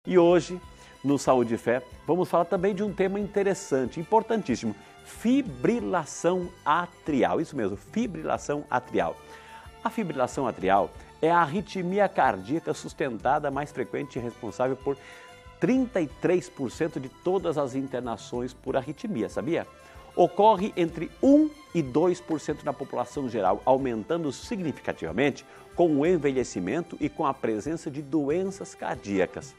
E hoje, no Saúde e Fé, vamos falar também de um tema interessante, importantíssimo, fibrilação atrial. Isso mesmo, fibrilação atrial. A fibrilação atrial é a arritmia cardíaca sustentada mais frequente e responsável por 33% de todas as internações por arritmia, sabia? Ocorre entre 1 e 2% na população geral, aumentando significativamente com o envelhecimento e com a presença de doenças cardíacas.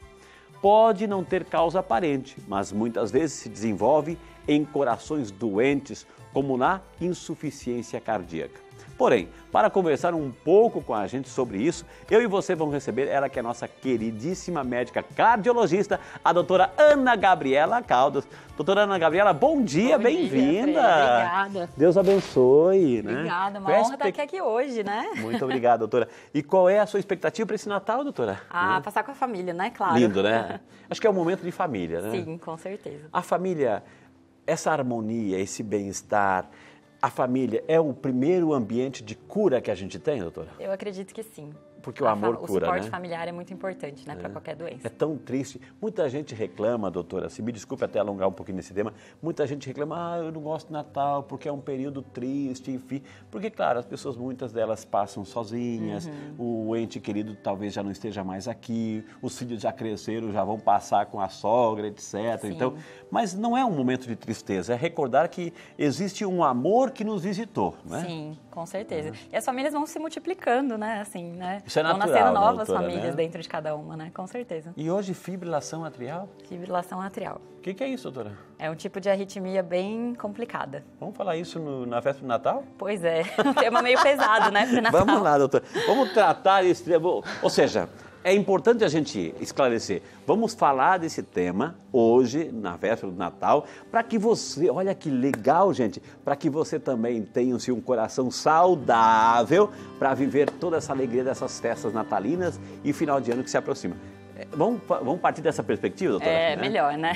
Pode não ter causa aparente, mas muitas vezes se desenvolve em corações doentes, como na insuficiência cardíaca. Porém, para conversar um pouco com a gente sobre isso, eu e você vamos receber ela que é a nossa queridíssima médica cardiologista, a doutora Ana Gabriela Caldas. Doutora Ana Gabriela, bom dia, bem-vinda. Obrigada. Deus abençoe. Obrigada, uma honra estar aqui hoje, né? Muito obrigado, doutora. E qual é a sua expectativa para esse Natal, doutora? Passar com a família, né? Claro. Lindo, né? Acho que é um momento de família, né? Sim, com certeza. A família, essa harmonia, esse bem-estar, a família é o primeiro ambiente de cura que a gente tem, doutora? Eu acredito que sim. Porque o amor cura, né? O suporte familiar é muito importante, né, para qualquer doença. É tão triste. Muita gente reclama, doutora, se me desculpe até alongar um pouquinho nesse tema, muita gente reclama, eu não gosto do Natal porque é um período triste, enfim. Porque, claro, as pessoas, muitas delas passam sozinhas, o ente querido talvez já não esteja mais aqui, os filhos já cresceram, já vão passar com a sogra, etc. Sim. Então, mas não é um momento de tristeza, é recordar que existe um amor que nos visitou, né? Sim, com certeza. E as famílias vão se multiplicando, né, assim, né? Isso é natural, vão nascendo novas doutora, famílias né? dentro de cada uma, né? Com certeza. E hoje, fibrilação atrial? Fibrilação atrial. O que é isso, doutora? É um tipo de arritmia bem complicada. Vamos falar isso na festa do Natal? Pois é, um tema meio pesado, né, pro Natal. Vamos lá, doutora. Vamos tratar esse tema. Ou seja, é importante a gente esclarecer. Vamos falar desse tema hoje, na véspera do Natal, para que você, olha que legal, gente, para que você também tenha um coração saudável para viver toda essa alegria dessas festas natalinas e final de ano que se aproxima. Vamos partir dessa perspectiva, doutora? É, melhor, né?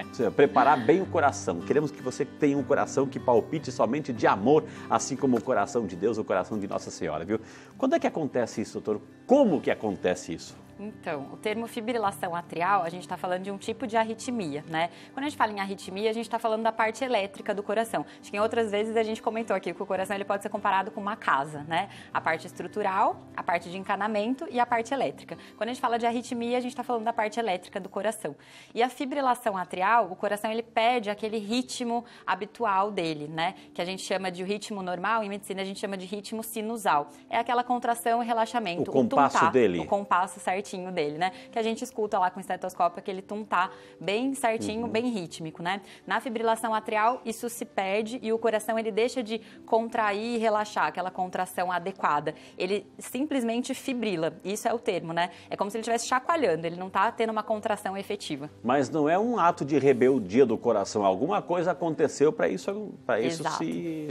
Ou seja, preparar bem o coração. Queremos que você tenha um coração que palpite somente de amor, assim como o coração de Deus, o coração de Nossa Senhora, viu? Quando é que acontece isso, doutor? Como que acontece isso? Então, o termo fibrilação atrial, a gente está falando de um tipo de arritmia, né? Quando a gente fala em arritmia, a gente está falando da parte elétrica do coração. Acho que em outras vezes a gente comentou aqui que o coração ele pode ser comparado com uma casa, né? A parte estrutural, a parte de encanamento e a parte elétrica. Quando a gente fala de arritmia, a gente está falando da parte elétrica do coração. E a fibrilação atrial, o coração ele perde aquele ritmo habitual dele, né? Que a gente chama de ritmo normal, em medicina a gente chama de ritmo sinusal. É aquela contração e relaxamento. O compasso dele. O compasso certinho dele, né? Que a gente escuta lá com o estetoscópio, aquele tum-tá bem certinho, bem rítmico, né? Na fibrilação atrial, isso se perde e o coração ele deixa de contrair e relaxar, aquela contração adequada. Ele simplesmente fibrila. Isso é o termo, né? É como se ele estivesse chacoalhando, ele não tá tendo uma contração efetiva. Mas não é um ato de rebeldia do coração. Alguma coisa aconteceu para isso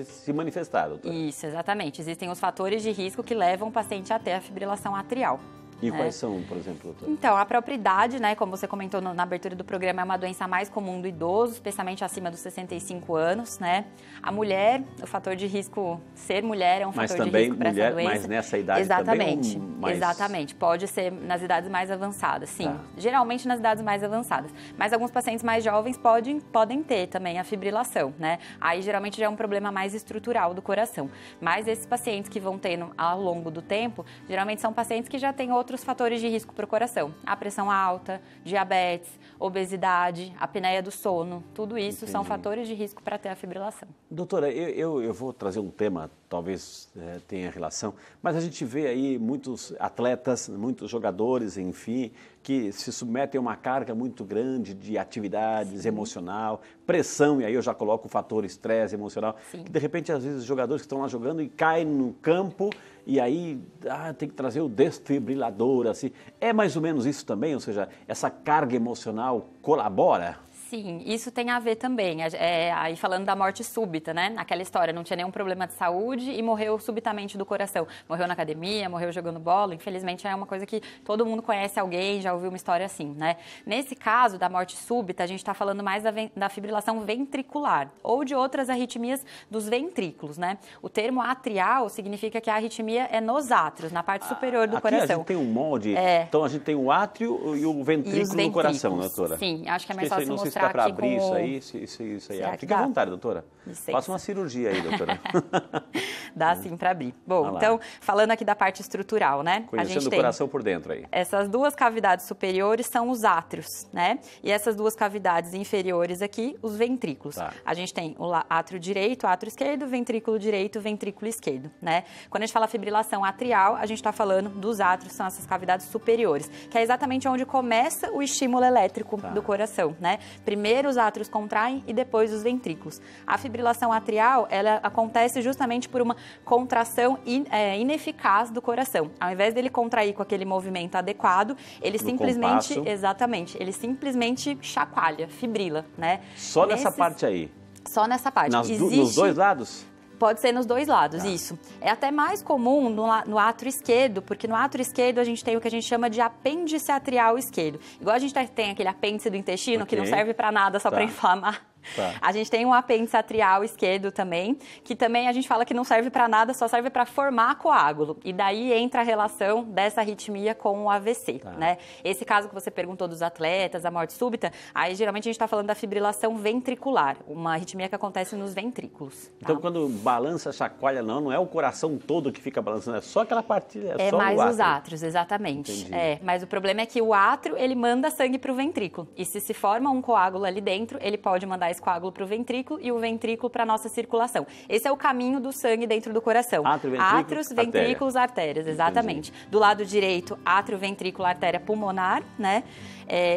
se manifestar, doutora. Isso, exatamente. Existem os fatores de risco que levam o paciente até a fibrilação atrial. E quais são, por exemplo, doutora? Então, a própria idade, né, como você comentou na abertura do programa, é uma doença mais comum do idoso, especialmente acima dos 65 anos, né? A mulher, o fator de risco, ser mulher é um fator de risco para essa doença. Mas nessa idade exatamente, também exatamente. Pode ser nas idades mais avançadas, sim. Tá. Geralmente nas idades mais avançadas. Mas alguns pacientes mais jovens podem ter também a fibrilação, né? Aí geralmente já é um problema mais estrutural do coração. Mas esses pacientes que vão tendo ao longo do tempo, geralmente são pacientes que já têm outros fatores de risco para o coração. A pressão alta, diabetes, obesidade, apneia do sono, tudo isso são fatores de risco para ter a fibrilação. Doutora, eu vou trazer um tema, talvez tenha relação, mas a gente vê aí muitos atletas, muitos jogadores, enfim, que se submetem a uma carga muito grande de atividades emocional, pressão, e aí eu já coloco o fator estresse emocional, que de repente às vezes os jogadores que estão lá jogando e caem no campo e aí tem que trazer o desfibrilador, assim. É mais ou menos isso também, ou seja, essa carga emocional colabora? Sim, isso tem a ver também. Aí falando da morte súbita, né? Aquela história, não tinha nenhum problema de saúde e morreu subitamente do coração. Morreu na academia, morreu jogando bola. Infelizmente, é uma coisa que todo mundo conhece alguém, já ouviu uma história assim, né? Nesse caso da morte súbita, a gente está falando mais da fibrilação ventricular ou de outras arritmias dos ventrículos, né? O termo atrial significa que a arritmia é nos átrios, na parte superior do coração. Aqui a gente tem um molde, então a gente tem o átrio e o ventrículo do coração, doutora? Sim, acho que é mais fácil mostrar. Dá para abrir isso aí? Isso aí. Fique à vontade, doutora. Licença. Faça uma cirurgia aí, doutora. Dá sim para abrir. Bom, então, falando aqui da parte estrutural, né? Conhecendo o coração por dentro aí. Essas duas cavidades superiores são os átrios, né? E essas duas cavidades inferiores aqui, os ventrículos. Tá. A gente tem o átrio direito, átrio esquerdo, ventrículo direito, ventrículo esquerdo, né? Quando a gente fala fibrilação atrial, a gente está falando dos átrios, são essas cavidades superiores, que é exatamente onde começa o estímulo elétrico do coração, né? Primeiro os átrios contraem e depois os ventrículos. A fibrilação atrial, ela acontece justamente por uma contração ineficaz do coração. Ao invés dele contrair com aquele movimento adequado, ele simplesmente, exatamente, ele simplesmente chacoalha, fibrila, né? Só nessa parte aí? Só nessa parte. Nos dois lados? Pode ser nos dois lados, isso. É até mais comum no átrio esquerdo, porque no átrio esquerdo a gente tem o que a gente chama de apêndice atrial esquerdo. Igual a gente tem aquele apêndice do intestino, que não serve para nada, só para inflamar. Tá. A gente tem um apêndice atrial esquerdo também, que também a gente fala que não serve para nada, só serve para formar coágulo. E daí entra a relação dessa arritmia com o AVC, né? Esse caso que você perguntou dos atletas, a morte súbita, aí geralmente a gente está falando da fibrilação ventricular, uma arritmia que acontece nos ventrículos. Então, quando balança, chacoalha, não é o coração todo que fica balançando, é só aquela parte, é só mais o átrio. Os átrios, exatamente. Mas o problema é que o átrio, ele manda sangue para o ventrículo. E se forma um coágulo ali dentro, ele pode mandar esse coágulo para o ventrículo e o ventrículo para a nossa circulação. Esse é o caminho do sangue dentro do coração. Átrios, ventrículos, artérias, exatamente. Entendi. Do lado direito, átrio, ventrículo, artéria pulmonar, né?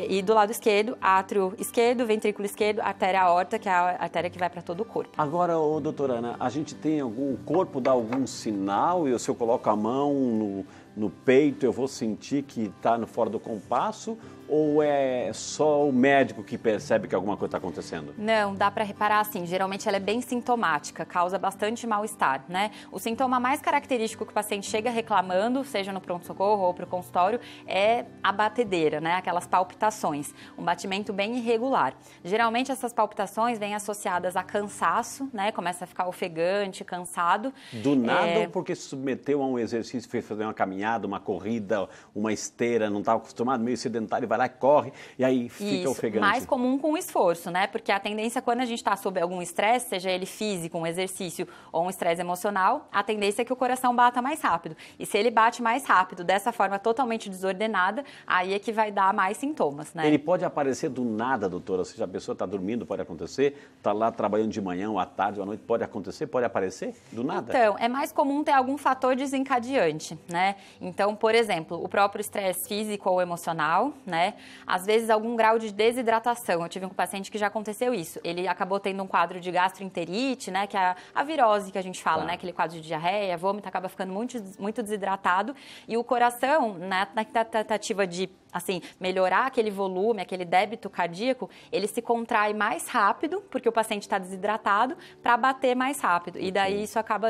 E do lado esquerdo, átrio esquerdo, ventrículo esquerdo, artéria aorta, que é a artéria que vai para todo o corpo. Agora, doutora Ana, a gente tem o corpo dá algum sinal e se eu coloco a mão no peito, eu vou sentir que está fora do compasso? Ou é só o médico que percebe que alguma coisa está acontecendo? Não, dá para reparar assim, geralmente ela é bem sintomática, causa bastante mal-estar, né? O sintoma mais característico que o paciente chega reclamando, seja no pronto-socorro ou para o consultório, é a batedeira, né? Aquelas palpitações, um batimento bem irregular. Geralmente essas palpitações vêm associadas a cansaço, né? Começa a ficar ofegante, cansado. Do nada ou porque se submeteu a um exercício, fez fazer uma caminhada, uma corrida, uma esteira, não estava acostumado, meio sedentário, vai lá, corre e aí fica ofegante. Mais comum com o esforço, né? Porque a tendência quando a gente está sob algum estresse, seja ele físico, um exercício ou um estresse emocional, a tendência é que o coração bata mais rápido. E se ele bate mais rápido, dessa forma totalmente desordenada, aí é que vai dar mais sintomas, né? Ele pode aparecer do nada, doutora? Ou seja, a pessoa está dormindo, pode acontecer, está lá trabalhando de manhã, ou à tarde, ou à noite, pode acontecer, pode aparecer do nada? Então, é mais comum ter algum fator desencadeante, né? Então, por exemplo, o próprio estresse físico ou emocional, né? Às vezes, algum grau de desidratação. Eu tive um paciente que já aconteceu isso. Ele acabou tendo um quadro de gastroenterite, né? Que é a virose que a gente fala, né? Aquele quadro de diarreia, vômito, acaba ficando muito desidratado. E o coração, na tentativa de assim, melhorar aquele volume, aquele débito cardíaco, ele se contrai mais rápido, porque o paciente está desidratado, para bater mais rápido. E daí isso acaba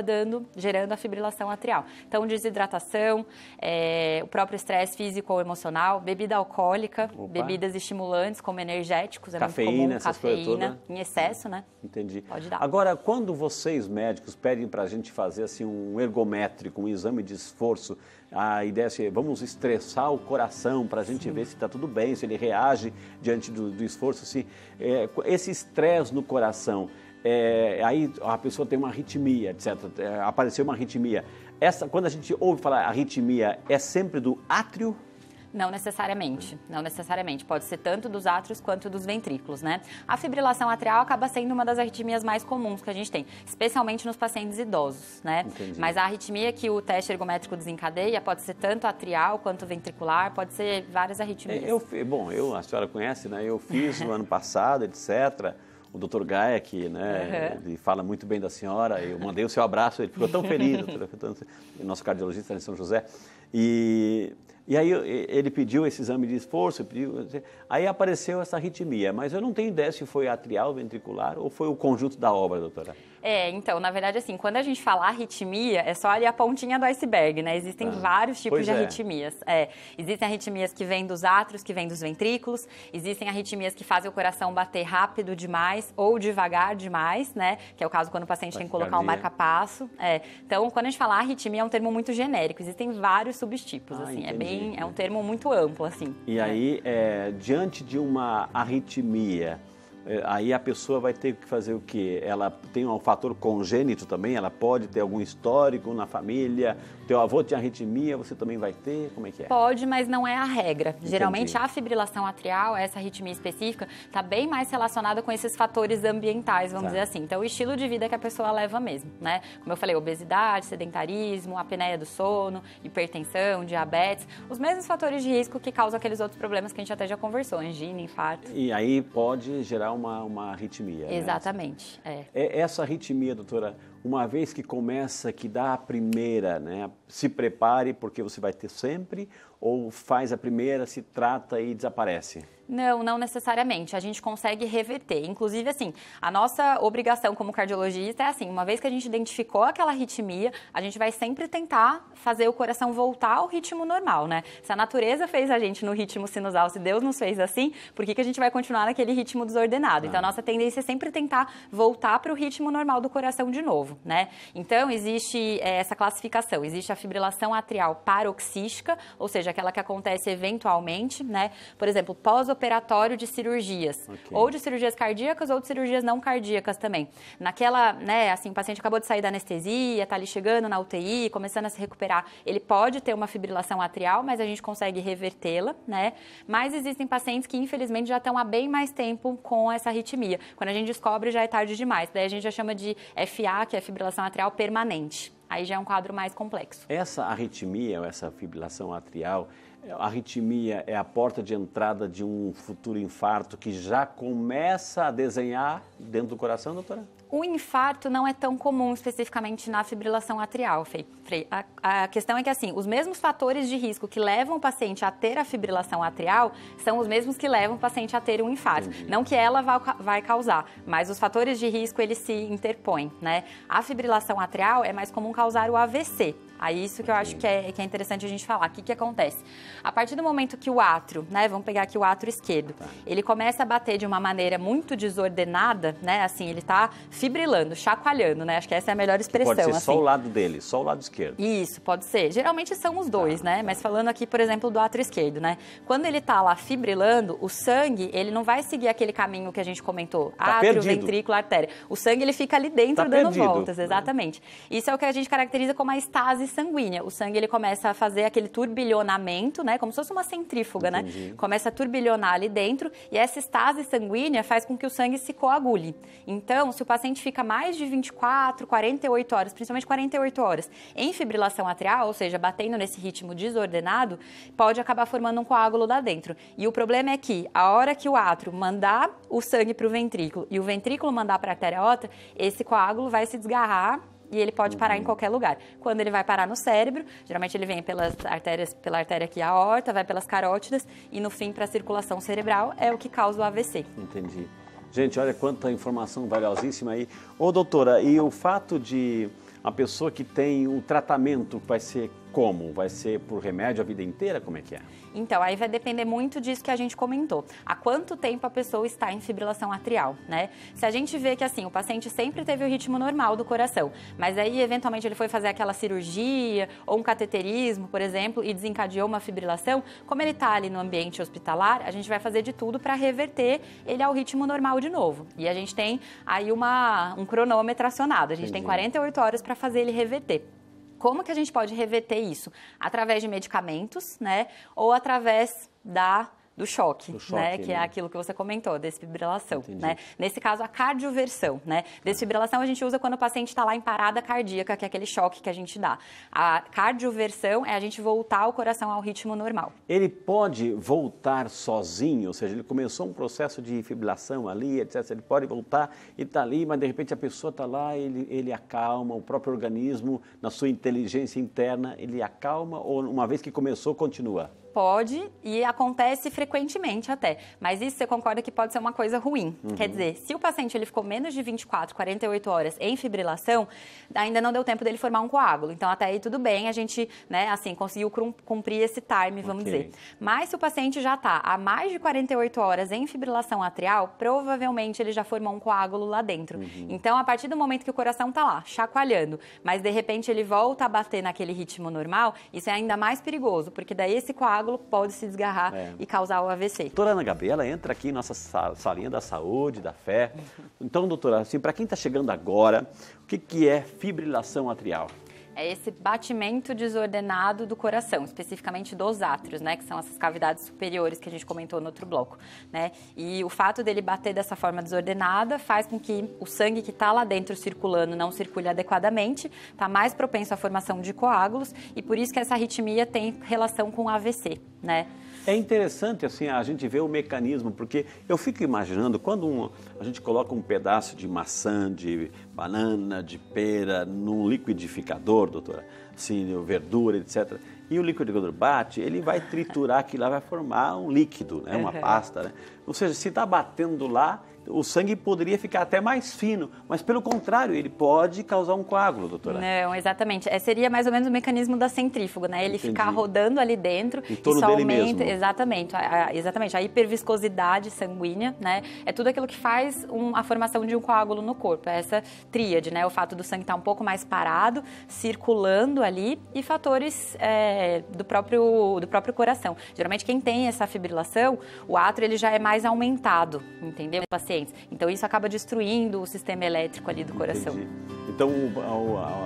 gerando a fibrilação atrial. Então, desidratação, o próprio estresse físico ou emocional, bebida alcoólica, bebidas estimulantes, como energéticos, é cafeína, muito comum, essas coisas todas. Em excesso, né? Entendi. Pode dar. Agora, quando vocês, médicos, pedem para a gente fazer assim, um ergométrico, um exame de esforço, a ideia é assim, vamos estressar o coração para a gente ver se está tudo bem, se ele reage diante do esforço. Assim, esse estresse no coração, aí a pessoa tem uma arritmia, etc. Apareceu uma arritmia. Quando a gente ouve falar arritmia, é sempre do átrio? Não necessariamente, não necessariamente. Pode ser tanto dos átrios quanto dos ventrículos, né? A fibrilação atrial acaba sendo uma das arritmias mais comuns que a gente tem, especialmente nos pacientes idosos, né? Entendi. Mas a arritmia que o teste ergométrico desencadeia pode ser tanto atrial quanto ventricular, pode ser várias arritmias. A senhora conhece, né? Eu fiz no ano passado, etc., o Dr. Gaia, que ele fala muito bem da senhora, eu mandei o seu abraço, ele ficou tão feliz, doutora, nosso cardiologista em São José, e E aí ele pediu esse exame de esforço, aí apareceu essa arritmia, mas eu não tenho ideia se foi atrial, ventricular ou foi o conjunto da obra, doutora. Então, na verdade, assim, quando a gente fala arritmia, é só ali a pontinha do iceberg, né? Existem vários tipos de arritmias. Existem arritmias que vêm dos átrios, que vêm dos ventrículos, existem arritmias que fazem o coração bater rápido demais ou devagar demais, né? Que é o caso quando o paciente tem que colocar um marca-passo. Então, quando a gente fala arritmia, é um termo muito genérico, existem vários subtipos, assim, é um termo muito amplo, assim. E aí, diante de uma arritmia, aí a pessoa vai ter que fazer o quê? Ela tem um fator congênito também? Ela pode ter algum histórico na família? Teu avô tinha arritmia, você também vai ter? Como é que é? Pode, mas não é a regra. Geralmente a fibrilação atrial, essa arritmia específica, está bem mais relacionada com esses fatores ambientais, vamos dizer assim. Então, o estilo de vida que a pessoa leva mesmo, né? Como eu falei, obesidade, sedentarismo, apneia do sono, hipertensão, diabetes, os mesmos fatores de risco que causam aqueles outros problemas que a gente até já conversou, angina, infarto. E aí pode gerar uma arritmia. Exatamente. Né? Essa arritmia, doutora, uma vez que começa, que dá a primeira, né? Se prepare porque você vai ter sempre, ou faz a primeira, se trata e desaparece? Não necessariamente. A gente consegue reverter. Inclusive, assim, a nossa obrigação como cardiologista é assim, uma vez que a gente identificou aquela arritmia, a gente vai sempre tentar fazer o coração voltar ao ritmo normal, né? Se a natureza fez a gente no ritmo sinusal, se Deus nos fez assim, por que a gente vai continuar naquele ritmo desordenado? Então, a nossa tendência é sempre tentar voltar para o ritmo normal do coração de novo, né? Então, existe essa classificação. Existe a fibrilação atrial paroxística, ou seja, aquela que acontece eventualmente, né? Por exemplo, pós-operatório de cirurgias, ou de cirurgias cardíacas ou de cirurgias não cardíacas também. Naquela, né, assim, o paciente acabou de sair da anestesia, tá ali chegando na UTI, começando a se recuperar, ele pode ter uma fibrilação atrial, mas a gente consegue revertê-la, né? Mas existem pacientes que, infelizmente, já estão há bem mais tempo com essa arritmia. Quando a gente descobre, já é tarde demais. Daí a gente já chama de FA, que é fibrilação atrial permanente. Aí já é um quadro mais complexo. Essa arritmia, ou essa fibrilação atrial, a arritmia é a porta de entrada de um futuro infarto que já começa a desenhar dentro do coração, doutora? O infarto não é tão comum especificamente na fibrilação atrial, Frei. A questão é que, assim, os mesmos fatores de risco que levam o paciente a ter a fibrilação atrial são os mesmos que levam o paciente a ter um infarto. Não que ela vai causar, mas os fatores de risco, eles se interpõem, né? A fibrilação atrial é mais comum causar o AVC. Aí isso que eu acho que é interessante a gente falar. O que acontece? A partir do momento que o átrio, né, vamos pegar aqui o átrio esquerdo, ele começa a bater de uma maneira muito desordenada, né, assim, ele tá fibrilando, chacoalhando, né, acho que essa é a melhor expressão. Pode ser assim. Só o lado dele, só o lado esquerdo. Isso, pode ser. Geralmente são os dois, né, mas falando aqui, por exemplo, do átrio esquerdo, né, quando ele tá lá fibrilando, o sangue, ele não vai seguir aquele caminho que a gente comentou, átrio, ventrículo, artéria. O sangue, ele fica ali dentro dando voltas, exatamente. Isso é o que a gente caracteriza como a estase sanguínea. O sangue, ele começa a fazer aquele turbilhonamento, né? Como se fosse uma centrífuga, né? Começa a turbilhonar ali dentro e essa estase sanguínea faz com que o sangue se coagule. Então, se o paciente fica mais de 24, 48 horas, principalmente 48 horas, em fibrilação atrial, ou seja, batendo nesse ritmo desordenado, pode acabar formando um coágulo lá dentro. E o problema é que, a hora que o átrio mandar o sangue para o ventrículo e o ventrículo mandar para a artéria aorta, esse coágulo vai se desgarrar e ele pode parar em qualquer lugar. Quando ele vai parar no cérebro, geralmente ele vem pelas artérias, pela artéria aqui, a aorta, vai pelas carótidas e no fim para a circulação cerebral é o que causa o AVC. Entendi. Gente, olha quanta informação valiosíssima aí. Ô, doutora, e o fato de uma pessoa que tem o tratamento vai ser como? Vai ser por remédio a vida inteira? Como é que é? Então, aí vai depender muito disso que a gente comentou. Há quanto tempo a pessoa está em fibrilação atrial, né? Se a gente vê que, assim, o paciente sempre teve o ritmo normal do coração, mas aí, eventualmente, ele foi fazer aquela cirurgia ou um cateterismo, por exemplo, e desencadeou uma fibrilação, como ele está ali no ambiente hospitalar, a gente vai fazer de tudo para reverter ele ao ritmo normal de novo. E a gente tem aí um cronômetro acionado. A gente tem 48 horas para fazer ele reverter. Como que a gente pode reverter isso? Através de medicamentos, né? Ou através da do choque, né? Que é aquilo que você comentou, desfibrilação, né? Nesse caso, a cardioversão, né? Desfibrilação a gente usa quando o paciente está lá em parada cardíaca, que é aquele choque que a gente dá. A cardioversão é a gente voltar o coração ao ritmo normal. Ele pode voltar sozinho, ou seja, ele começou um processo de fibrilação ali, etc. Ele pode voltar, ele está ali, mas de repente a pessoa está lá, ele acalma, o próprio organismo, na sua inteligência interna, ele acalma ou uma vez que começou, continua? Pode e acontece frequentemente até, mas isso você concorda que pode ser uma coisa ruim. Quer dizer, se o paciente ele ficou menos de 24, 48 horas em fibrilação, ainda não deu tempo dele formar um coágulo. Então até aí tudo bem, a gente, né, assim, conseguiu cumprir esse time, vamos dizer. Mas se o paciente já está há mais de 48 horas em fibrilação atrial, provavelmente ele já formou um coágulo lá dentro. Então a partir do momento que o coração está lá, chacoalhando, mas de repente ele volta a bater naquele ritmo normal, isso é ainda mais perigoso, porque daí esse coágulo pode se desgarrar e causar o AVC. Doutora Ana Gabriela entra aqui em nossa salinha da saúde, da fé. Então, doutora, assim, para quem está chegando agora, o que é fibrilação atrial? É esse batimento desordenado do coração, especificamente dos átrios, né? Que são essas cavidades superiores que a gente comentou no outro bloco, né? E o fato dele bater dessa forma desordenada faz com que o sangue que está lá dentro circulando não circule adequadamente, está mais propenso à formação de coágulos e por isso que essa arritmia tem relação com AVC, né? É interessante assim a gente ver o mecanismo, porque eu fico imaginando quando a gente coloca um pedaço de maçã, de banana, de pera num liquidificador, doutora, assim, verdura, etc. E o liquidificador bate, ele vai triturar aquilo lá, vai formar um líquido, né? Uma pasta, né? Ou seja, se está batendo lá, o sangue poderia ficar até mais fino, mas pelo contrário, ele pode causar um coágulo, doutora. Não, exatamente. Seria mais ou menos o mecanismo da centrífuga, né? Ele ficar rodando ali dentro. Em torno dele mesmo. Exatamente, exatamente. A hiperviscosidade sanguínea, né? É tudo aquilo que faz a formação de um coágulo no corpo. É essa tríade, né? O fato do sangue estar um pouco mais parado, circulando ali e fatores do próprio coração. Geralmente quem tem essa fibrilação, o átrio ele já é mais aumentado, entendeu? Pacientes. Então isso acaba destruindo o sistema elétrico ali do coração. Entendi. Então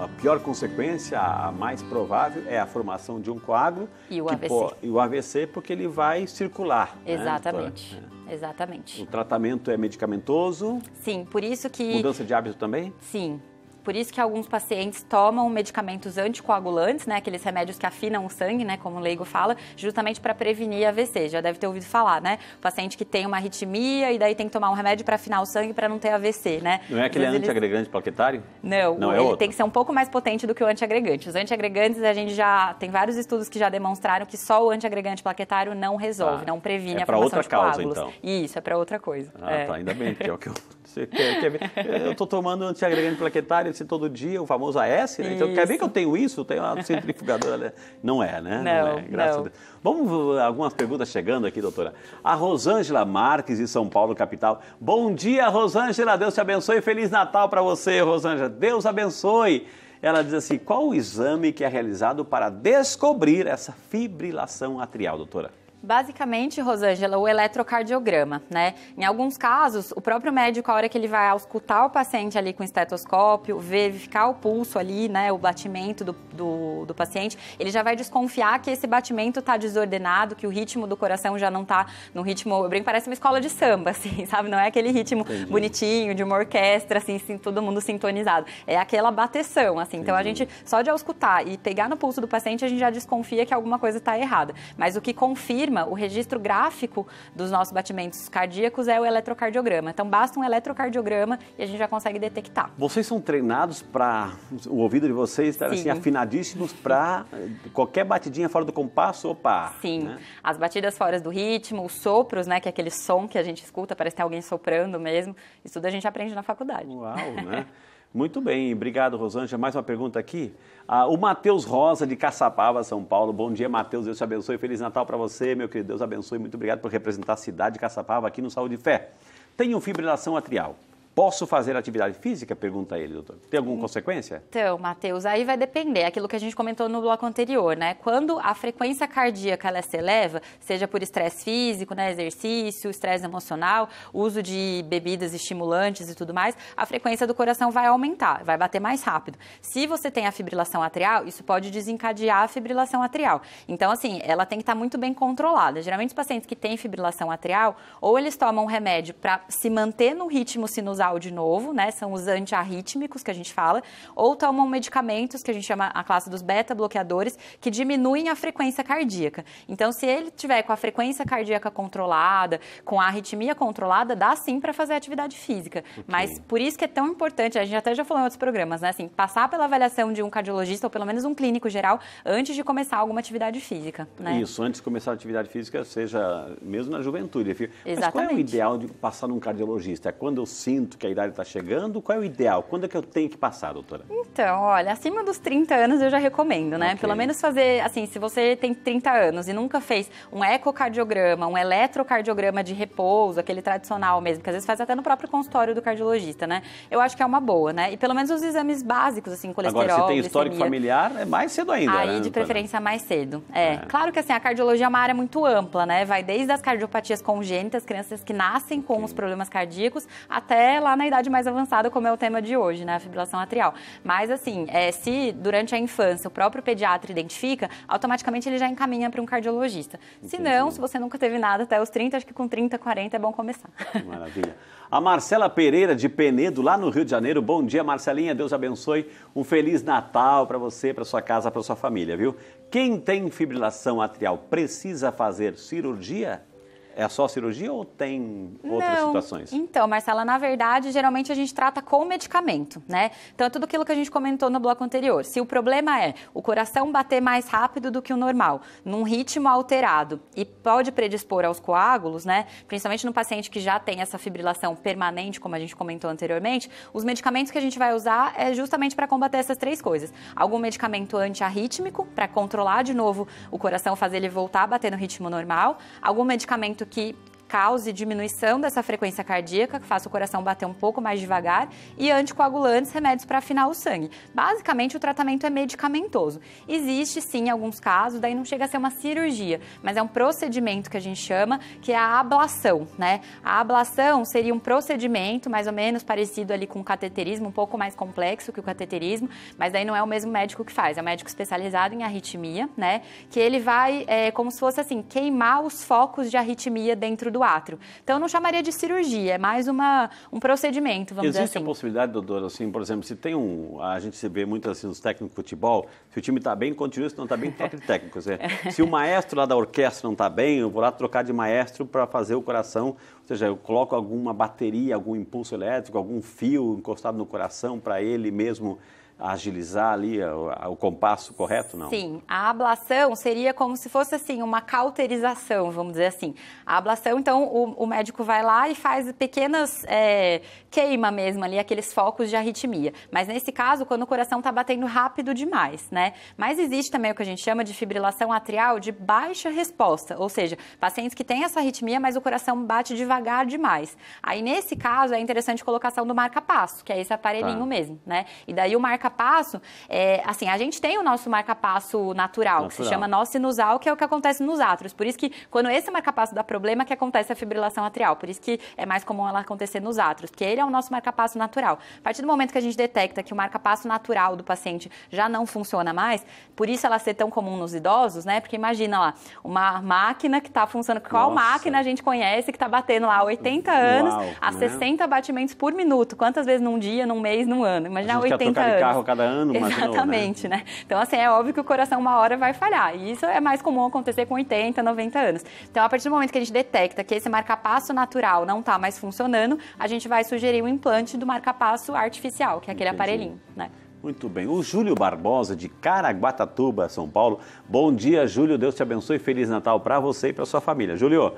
a pior consequência, a mais provável é a formação de um coágulo e o AVC. E o AVC porque ele vai circular. Exatamente. Né, exatamente. O tratamento é medicamentoso? Sim, por isso que... Mudança de hábito também? Sim. Por isso que alguns pacientes tomam medicamentos anticoagulantes, né, aqueles remédios que afinam o sangue, né, como o leigo fala, justamente para prevenir AVC. Já deve ter ouvido falar, né? O paciente que tem uma arritmia e daí tem que tomar um remédio para afinar o sangue para não ter AVC, né? Não é aquele antiagregante plaquetário? Não, ele tem que ser um pouco mais potente do que o antiagregante. Os antiagregantes, a gente já tem vários estudos que já demonstraram que só o antiagregante plaquetário não resolve, não previne a formação de coágulos. É para outra causa, então? Isso, é para outra coisa. Tá, ainda bem, que é o que você quer ver. Eu estou tomando antiagregante plaquetário todo dia, o famoso AS, né? Então, quer ver que eu tenho isso? Eu tenho uma centrifugadora, né? Não é, né? Não é, graças a Deus. Vamos, algumas perguntas chegando aqui, doutora. A Rosângela Marques, de São Paulo, capital. Bom dia, Rosângela, Deus te abençoe, Feliz Natal para você, Rosângela, Deus abençoe. Ela diz assim, qual o exame que é realizado para descobrir essa fibrilação atrial, doutora? Basicamente, Rosângela, o eletrocardiograma, né? Em alguns casos, o próprio médico, a hora que ele vai auscultar o paciente ali com o estetoscópio, verificar o pulso ali, né, o batimento do paciente, ele já vai desconfiar que esse batimento está desordenado, que o ritmo do coração já não está no ritmo, eu brinco, parece uma escola de samba, assim, sabe? Não é aquele ritmo bonitinho, de uma orquestra, assim, todo mundo sintonizado. É aquela bateção, assim. Então, a gente, só de auscultar e pegar no pulso do paciente, a gente já desconfia que alguma coisa está errada. Mas o que confirma o registro gráfico dos nossos batimentos cardíacos é o eletrocardiograma. Então, basta um eletrocardiograma e a gente já consegue detectar. Vocês são treinados para o ouvido de vocês estar assim, afinadíssimos para qualquer batidinha fora do compasso, opa! Sim, né? As batidas fora do ritmo, os sopros, né, que é aquele som que a gente escuta, parece que tem alguém soprando mesmo. Isso tudo a gente aprende na faculdade. Uau, né? Muito bem, obrigado, Rosângela. Mais uma pergunta aqui. O Matheus Rosa, de Caçapava, São Paulo. Bom dia, Matheus. Deus te abençoe. Feliz Natal para você, meu querido. Deus abençoe. Muito obrigado por representar a cidade de Caçapava aqui no Saúde e Fé. Tenho fibrilação atrial. Posso fazer atividade física? Pergunta ele, doutor. Tem alguma consequência? Então, Matheus, aí vai depender, aquilo que a gente comentou no bloco anterior, né? Quando a frequência cardíaca ela se eleva, seja por estresse físico, né, exercício, estresse emocional, uso de bebidas estimulantes e tudo mais, a frequência do coração vai aumentar, vai bater mais rápido. Se você tem a fibrilação atrial, isso pode desencadear a fibrilação atrial. Então, assim, ela tem que estar muito bem controlada. Geralmente, os pacientes que têm fibrilação atrial, ou eles tomam um remédio para se manter no ritmo sinusal de novo, né? São os antiarrítmicos que a gente fala, ou tomam medicamentos que a gente chama a classe dos beta-bloqueadores, que diminuem a frequência cardíaca. Então, se ele tiver com a frequência cardíaca controlada, com a arritmia controlada, dá sim para fazer atividade física. Okay. Mas por isso que é tão importante, a gente até já falou em outros programas, né? Assim, passar pela avaliação de um cardiologista ou pelo menos um clínico geral antes de começar alguma atividade física, né? Isso, antes de começar a atividade física, seja mesmo na juventude. Exatamente. Mas qual é o ideal de passar num cardiologista? É quando eu sinto que a idade está chegando? Qual é o ideal? Quando é que eu tenho que passar, doutora? Então, olha, acima dos 30 anos eu já recomendo, né? Okay. Pelo menos fazer, assim, se você tem 30 anos e nunca fez um ecocardiograma, um eletrocardiograma de repouso, aquele tradicional mesmo, que às vezes faz até no próprio consultório do cardiologista, né? Eu acho que é uma boa, né? E pelo menos os exames básicos, assim, colesterol, agora, se tem histórico familiar, é mais cedo ainda, aí, né, de preferência, mais cedo. Claro que, assim, a cardiologia é uma área muito ampla, né? Vai desde as cardiopatias congênitas, crianças que nascem com os problemas cardíacos, até lá na idade mais avançada, como é o tema de hoje, né? A fibrilação atrial. Mas, assim, se durante a infância o próprio pediatra identifica, automaticamente ele já encaminha para um cardiologista. Se não, se você nunca teve nada até os 30, acho que com 30, 40 é bom começar. Maravilha. A Marcela Pereira, de Penedo, lá no Rio de Janeiro. Bom dia, Marcelinha. Deus abençoe. Um Feliz Natal para você, para sua casa, para sua família, viu? Quem tem fibrilação atrial precisa fazer cirurgia? É só cirurgia ou tem outras situações? Então, Marcela, na verdade, geralmente a gente trata com medicamento, né? Então, é tudo aquilo que a gente comentou no bloco anterior. Se o problema é o coração bater mais rápido do que o normal, num ritmo alterado e pode predispor aos coágulos, né? Principalmente no paciente que já tem essa fibrilação permanente, como a gente comentou anteriormente, os medicamentos que a gente vai usar é justamente para combater essas três coisas. Algum medicamento antiarrítmico, para controlar de novo o coração, fazer ele voltar a bater no ritmo normal. Algum medicamento que cause diminuição dessa frequência cardíaca, que faça o coração bater um pouco mais devagar, e anticoagulantes, remédios para afinar o sangue. Basicamente, o tratamento é medicamentoso. Existe, sim, alguns casos, daí não chega a ser uma cirurgia, mas é um procedimento que a gente chama, que é a ablação, né? A ablação seria um procedimento mais ou menos parecido ali com o cateterismo, um pouco mais complexo que o cateterismo, mas daí não é o mesmo médico que faz, é um médico especializado em arritmia, né? Que ele vai, como se fosse assim, queimar os focos de arritmia dentro do átrio. Então, eu não chamaria de cirurgia, é mais um procedimento, vamos dizer assim. Existe a possibilidade, doutor, assim, por exemplo, se tem a gente se vê muito assim nos técnicos de futebol, se o time está bem, continua, se não está bem, troca de técnico. Se o maestro lá da orquestra não está bem, eu vou lá trocar de maestro para fazer o coração, ou seja, eu coloco alguma bateria, algum impulso elétrico, algum fio encostado no coração para ele mesmo agilizar ali o compasso correto, não? Sim, a ablação seria como se fosse assim, uma cauterização, vamos dizer assim. A ablação, então, o médico vai lá e faz pequenas queima mesmo ali, aqueles focos de arritmia. Mas nesse caso, quando o coração está batendo rápido demais, né? Mas existe também o que a gente chama de fibrilação atrial de baixa resposta, ou seja, pacientes que têm essa arritmia, mas o coração bate devagar demais. Aí, nesse caso, é interessante a colocação do marca-passo, que é esse aparelhinho mesmo, né? E daí o marca-passo, assim, a gente tem o nosso marca-passo natural, que se chama nó sinusal, que é o que acontece nos átrios. Por isso que, quando esse marca-passo dá problema, que acontece a fibrilação atrial. Por isso que é mais comum ela acontecer nos átrios, porque ele é o nosso marca-passo natural. A partir do momento que a gente detecta que o marca-passo natural do paciente já não funciona mais, por isso ela ser tão comum nos idosos, né? Porque imagina lá, uma máquina que está funcionando, qual máquina a gente conhece que está batendo lá 80 anos, a 60 batimentos por minuto? Quantas vezes num dia, num mês, num ano? Imagina 80 anos. De carro cada ano, exatamente, né? Então, assim, é óbvio que o coração uma hora vai falhar. E isso é mais comum acontecer com 80, 90 anos. Então, a partir do momento que a gente detecta que esse marca-passo natural não está mais funcionando, a gente vai sugerir o implante do marca-passo artificial, que é aquele aparelhinho, né? Muito bem. O Júlio Barbosa, de Caraguatatuba, São Paulo. Bom dia, Júlio. Deus te abençoe. Feliz Natal para você e para sua família. Júlio,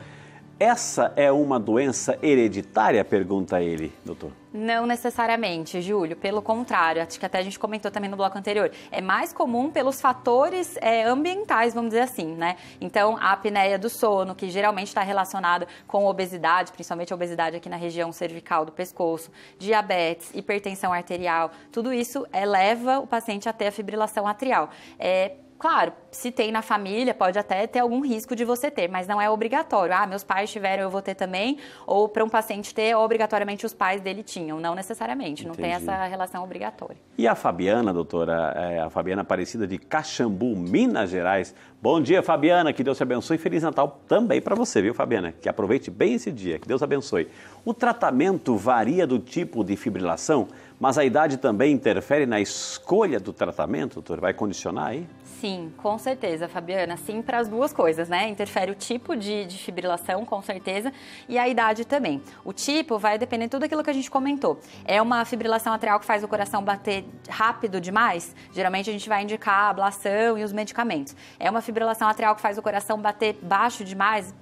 essa é uma doença hereditária? Pergunta ele, doutor. Não necessariamente, Júlio. Pelo contrário, acho que até a gente comentou também no bloco anterior. É mais comum pelos fatores ambientais, vamos dizer assim, né? Então, a apneia do sono, que geralmente está relacionada com obesidade, principalmente a obesidade aqui na região cervical do pescoço, diabetes, hipertensão arterial, tudo isso leva o paciente a ter a fibrilação atrial. Claro, se tem na família, pode até ter algum risco de você ter, mas não é obrigatório. Meus pais tiveram, eu vou ter também. Ou para um paciente ter, obrigatoriamente os pais dele tinham. Não necessariamente, não tem essa relação obrigatória. E a Fabiana, doutora, a Fabiana Aparecida de Caxambu, Minas Gerais. Bom dia, Fabiana, que Deus te abençoe. Feliz Natal também para você, viu, Fabiana? Que aproveite bem esse dia, que Deus abençoe. O tratamento varia do tipo de fibrilação, mas a idade também interfere na escolha do tratamento, doutor? Vai condicionar aí? Sim, com certeza, Fabiana. Sim, para as duas coisas, né? Interfere o tipo de fibrilação, com certeza, e a idade também. O tipo vai depender de tudo aquilo que a gente comentou. É uma fibrilação atrial que faz o coração bater rápido demais? Geralmente a gente vai indicar a ablação e os medicamentos. É uma fibrilação atrial que faz o coração bater baixo demais?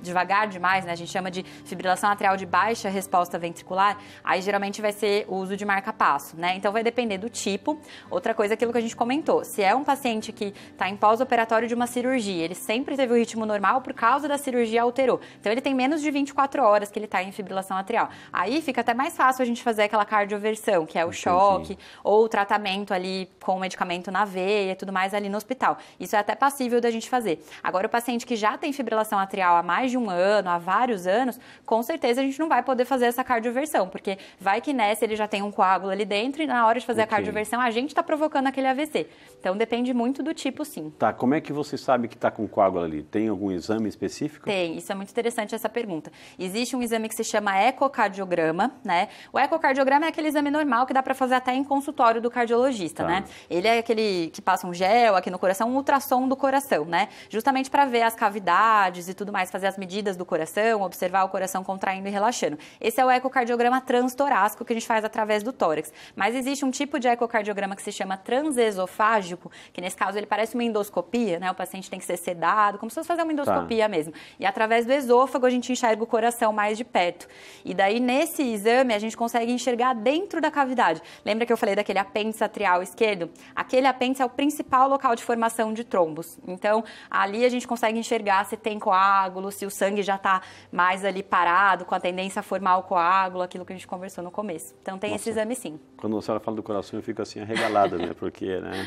Devagar demais, né? A gente chama de fibrilação atrial de baixa resposta ventricular, aí geralmente vai ser o uso de marca-passo, né? Então vai depender do tipo. Outra coisa, aquilo que a gente comentou, se é um paciente que está em pós-operatório de uma cirurgia, ele sempre teve o ritmo normal, por causa da cirurgia alterou. Então ele tem menos de 24 horas que ele está em fibrilação atrial. Aí fica até mais fácil a gente fazer aquela cardioversão, que é o choque, ou o tratamento ali com o medicamento na veia e tudo mais ali no hospital. Isso é até passível da gente fazer. Agora o paciente que já tem fibrilação atrial há mais de um ano, há vários anos, com certeza a gente não vai poder fazer essa cardioversão, porque vai que nessa ele já tem um coágulo ali dentro e na hora de fazer a cardioversão a gente está provocando aquele AVC. Então depende muito do tipo, sim. Tá, como é que você sabe que está com coágulo ali? Tem algum exame específico? Tem, isso é muito interessante essa pergunta. Existe um exame que se chama ecocardiograma, né? O ecocardiograma é aquele exame normal que dá para fazer até em consultório do cardiologista, né? Ele é aquele que passa um gel aqui no coração, um ultrassom do coração, né? Justamente para ver as cavidades e tudo mais, fazer as medidas do coração, observar o coração contraindo e relaxando. Esse é o ecocardiograma transtorácico que a gente faz através do tórax. Mas existe um tipo de ecocardiograma que se chama transesofágico, que nesse caso ele parece uma endoscopia, né? O paciente tem que ser sedado, como se fosse fazer uma endoscopia mesmo. E através do esôfago a gente enxerga o coração mais de perto. E daí nesse exame a gente consegue enxergar dentro da cavidade. Lembra que eu falei daquele apêndice atrial esquerdo? Aquele apêndice é o principal local de formação de trombos. Então ali a gente consegue enxergar se tem coágulo, se o sangue já está mais ali parado, com a tendência a formar o coágulo, aquilo que a gente conversou no começo. Então tem esse exame sim. Quando a senhora fala do coração eu fico assim arregalada, né? Porque, né?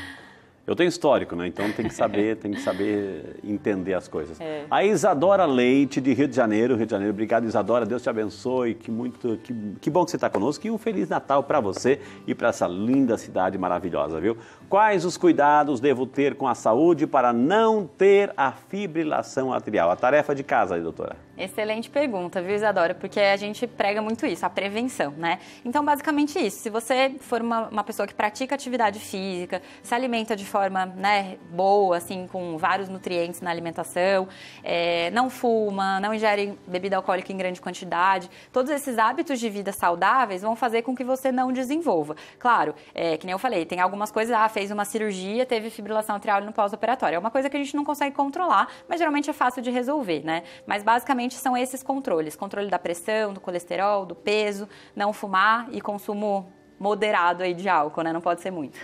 Eu tenho histórico, né? Então tem que saber entender as coisas. A Isadora Leite, de Rio de Janeiro. Obrigado, Isadora. Deus te abençoe. Que bom que você está conosco. E um Feliz Natal para você e para essa linda cidade maravilhosa, viu? Quais os cuidados devo ter com a saúde para não ter a fibrilação atrial? A tarefa de casa aí, doutora. Excelente pergunta, viu, Isadora? Porque a gente prega muito isso, a prevenção, né? Então, basicamente isso. Se você for uma pessoa que pratica atividade física, se alimenta de forma, né, boa, assim, com vários nutrientes na alimentação, não fuma, não ingere bebida alcoólica em grande quantidade, todos esses hábitos de vida saudáveis vão fazer com que você não desenvolva. Claro, que nem eu falei, tem algumas coisas, fez uma cirurgia, teve fibrilação atrial no pós-operatório. É uma coisa que a gente não consegue controlar, mas geralmente é fácil de resolver, né? Mas basicamente são esses controles, controle da pressão, do colesterol, do peso, não fumar e consumo moderado aí de álcool, né? Não pode ser muito.